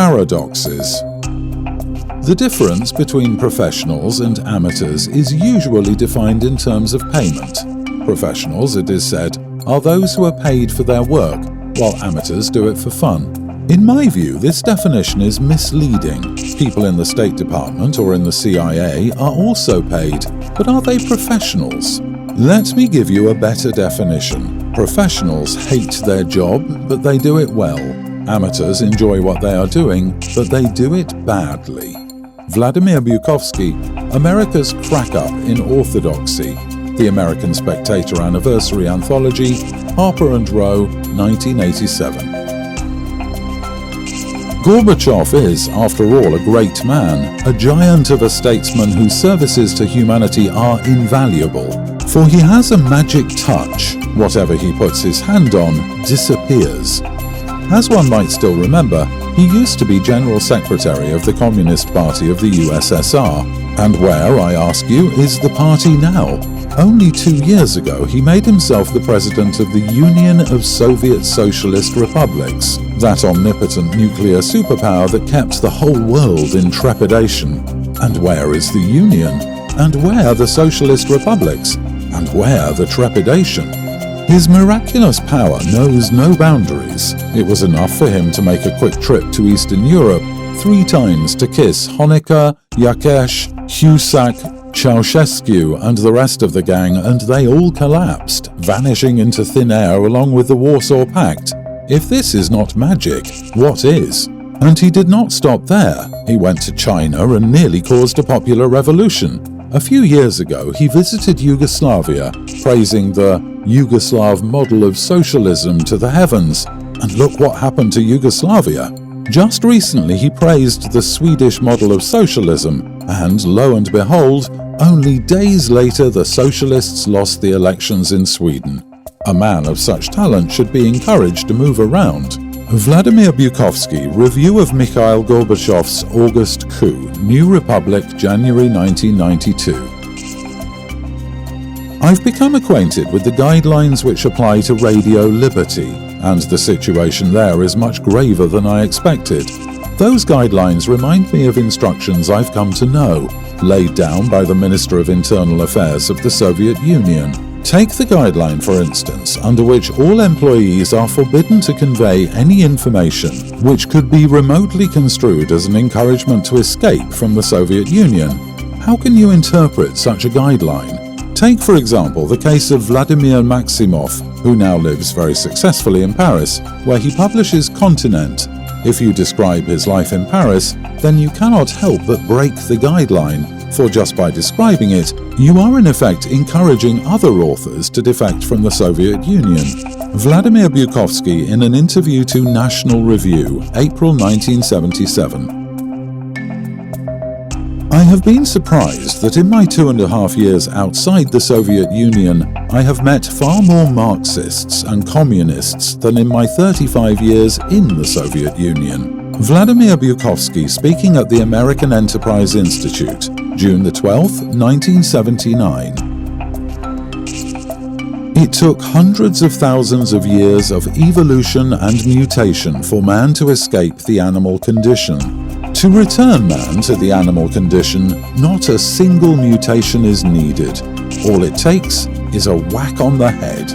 Paradoxes. The difference between professionals and amateurs is usually defined in terms of payment. Professionals, it is said, are those who are paid for their work, while amateurs do it for fun. In my view, this definition is misleading. People in the State Department or in the CIA are also paid, but are they professionals? Let me give you a better definition. Professionals hate their job, but they do it well. Amateurs enjoy what they are doing, but they do it badly. Vladimir Bukovsky, America's Crack-Up in Orthodoxy, The American Spectator Anniversary Anthology, Harper & Row, 1987. Gorbachev is, after all, a great man, a giant of a statesman whose services to humanity are invaluable. For he has a magic touch. Whatever he puts his hand on disappears. As one might still remember, he used to be General Secretary of the Communist Party of the USSR. And where, I ask you, is the party now? Only 2 years ago, he made himself the president of the Union of Soviet Socialist Republics, that omnipotent nuclear superpower that kept the whole world in trepidation. And where is the Union? And where the Socialist Republics? And where the trepidation? His miraculous power knows no boundaries. It was enough for him to make a quick trip to Eastern Europe 3 times to kiss Honecker, Yakesh, Husak, Ceausescu and the rest of the gang, and they all collapsed, vanishing into thin air along with the Warsaw Pact. If this is not magic, what is? And he did not stop there. He went to China and nearly caused a popular revolution. A few years ago, he visited Yugoslavia, praising the Yugoslav model of socialism to the heavens. And look what happened to Yugoslavia. Just recently, he praised the Swedish model of socialism, and lo and behold, only days later the socialists lost the elections in Sweden. A man of such talent should be encouraged to move around. Vladimir Bukovsky, Review of Mikhail Gorbachev's August Coup, New Republic, January 1992. I've become acquainted with the guidelines which apply to Radio Liberty, and the situation there is much graver than I expected. Those guidelines remind me of instructions I've come to know, laid down by the Minister of Internal Affairs of the Soviet Union. Take the guideline, for instance, under which all employees are forbidden to convey any information which could be remotely construed as an encouragement to escape from the Soviet Union. How can you interpret such a guideline? Take, for example, the case of Vladimir Maximov, who now lives very successfully in Paris, where he publishes Continent. If you describe his life in Paris, then you cannot help but break the guideline, for just by describing it, you are in effect encouraging other authors to defect from the Soviet Union. Vladimir Bukovsky in an interview to National Review, April 1977. I have been surprised that in my 2.5 years outside the Soviet Union, I have met far more Marxists and communists than in my 35 years in the Soviet Union. Vladimir Bukovsky speaking at the American Enterprise Institute, June 12, 1979. It took hundreds of thousands of years of evolution and mutation for man to escape the animal condition. To return man to the animal condition, not a single mutation is needed. All it takes is a whack on the head.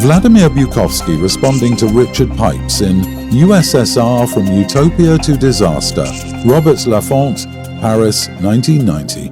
Vladimir Bukovsky responding to Richard Pipes in USSR From Utopia to Disaster, Robert Laffont, Paris, 1990.